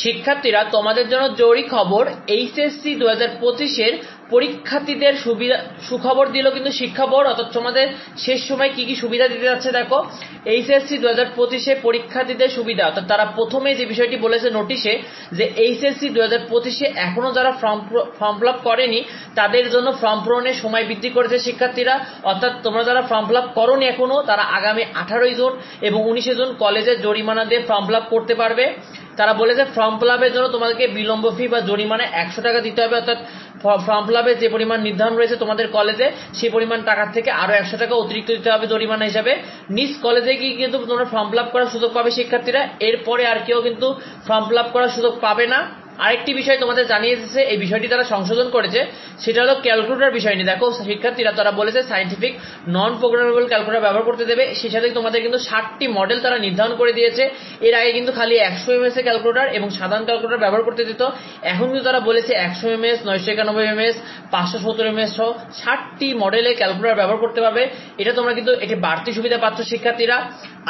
শিক্ষার্থীরা, তোমাদের জন্য জরুরি খবর। এইচএসসি 2025-এর পরীক্ষার্থীদের সুখবর দিল কিন্তু শিক্ষা বোর্ড। অর্থাৎ তোমাদের শেষ সময় কি কি সুবিধা দিতে যাচ্ছে দেখো। এইচএসসি 2025-এ পরীক্ষার্থীদের সুবিধা, অর্থাৎ তারা প্রথমে যে বিষয়টি বলেছে নোটিশে, যে এইচএসসি 2025-এ এখনো যারা ফর্ম ফিল আপ করেনি তাদের জন্য ফর্ম পূরণের সময় বৃদ্ধি করেছে শিক্ষার্থীরা। অর্থাৎ তোমরা যারা ফর্ম ফিল আপ করোনি এখনো, তারা আগামী 18 জুন এবং 19 জুন কলেজের জরিমানা দিয়ে ফর্ম ফিল আপ করতে পারবে। তারা বলেছে ফর্ম ফিল আপের জন্য তোমাদেরকে বিলম্ব ফি বা জরিমানা 100 টাকা দিতে হবে। অর্থাৎ ফর্ম ফিল আপের যে পরিমাণ নির্ধারণ রয়েছে তোমাদের কলেজে, সেই পরিমাণ টাকার থেকে আরো 100 টাকা অতিরিক্ত দিতে হবে জরিমানা হিসাবে। নিজ কলেজে গিয়ে কিন্তু তোমরা ফর্ম ফিল আপ করার সুযোগ পাবে শিক্ষার্থীরা। এরপরে আর কেউ কিন্তু ফর্ম ফিল আপ করার সুযোগ পাবে না। আরেকটি বিষয় তোমাদের জানিয়ে দিয়েছে, এই বিষয়টি তারা সংশোধন করেছে, সেটা হলো ক্যালকুলেটর বিষয় নিয়ে। দেখো শিক্ষার্থীরা, তারা বলেছে সায়েন্টিফিক নন প্রোগ্রামেবল ক্যালকুলেটর ব্যবহার করতে দেবে। সেই সাথে তোমাদের কিন্তু 60টি মডেল তারা নির্ধারণ করে দিয়েছে। এর আগে কিন্তু খালি 100 mAh এর ক্যালকুলেটর এবং সাধারণ ক্যালকুলেটর ব্যবহার করতে দিত। এখন কিন্তু তারা বলেছে 100 mAh, 991 mAh, 570 mAh সহ 60টি মডেলের ক্যালকুলেটর ব্যবহার করতে পারবে। এটা তোমরা কিন্তু এটি বাড়তি সুবিধা পাচ্ছ শিক্ষার্থীরা।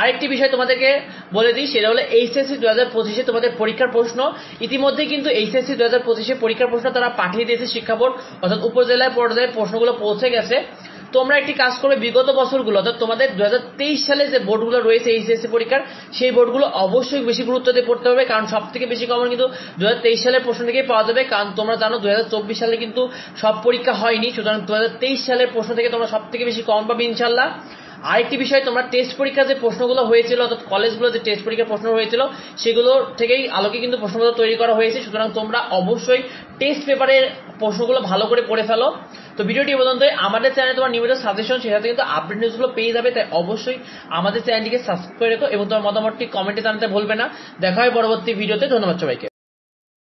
আরেকটি বিষয় তোমাদেরকে বলে দিই, সেটা হলো এইচএসসি 2025-এ তোমাদের পরীক্ষার প্রশ্ন ইতিমধ্যে কিন্তু এইচএসসি 2025-এ পরীক্ষার প্রশ্ন তারা পাঠিয়ে দিয়েছে শিক্ষা বোর্ড। অর্থাৎ উপজেলায় পর্যায়ে প্রশ্নগুলো পৌঁছে গেছে। তোমরা একটি কাজ করবে, বিগত বছরগুলো অর্থাৎ তোমাদের 2023 সালে যে বোর্ডগুলো রয়েছে এইচএসসি পরীক্ষার, সেই বোর্ডগুলো অবশ্যই বেশি গুরুত্ব দিয়ে পড়তে হবে, কারণ সব থেকে বেশি কমন কিন্তু 2023 সালের প্রশ্ন থেকেই পাওয়া যাবে। কারণ তোমরা জানো 2024 সালে কিন্তু সব পরীক্ষা হয়নি, সুতরাং 2023 সালের প্রশ্ন থেকে তোমরা সব থেকে বেশি কমন পাবে ইনশাল্লাহ। আরেকটি বিষয়, তোমরা টেস্ট পরীক্ষা যে প্রশ্নগুলো হয়েছিল, অর্থাৎ কলেজগুলো যে টেস্ট পরীক্ষার প্রশ্ন হয়েছিল, সেগুলো থেকেই আলোকে কিন্তু প্রশ্নগুলো তৈরি করা হয়েছে। সুতরাং তোমরা অবশ্যই টেস্ট পেপারের প্রশ্নগুলো ভালো করে পড়ে ফেলো। তো ভিডিওটি পর্যন্ত। আমাদের চ্যানেলে তোমার নিয়মিত সাজেশন, সেটা কিন্তু আপডেট নিউজগুলো পেয়ে যাবে। তাই অবশ্যই আমাদের চ্যানেলটিকে সাবস্ক্রাইব করে রেখো এবং তোমার মতামতটি কমেন্টে জানাতে ভুলবে না। দেখা হয় পরবর্তী ভিডিওতে। ধন্যবাদ সবাইকে।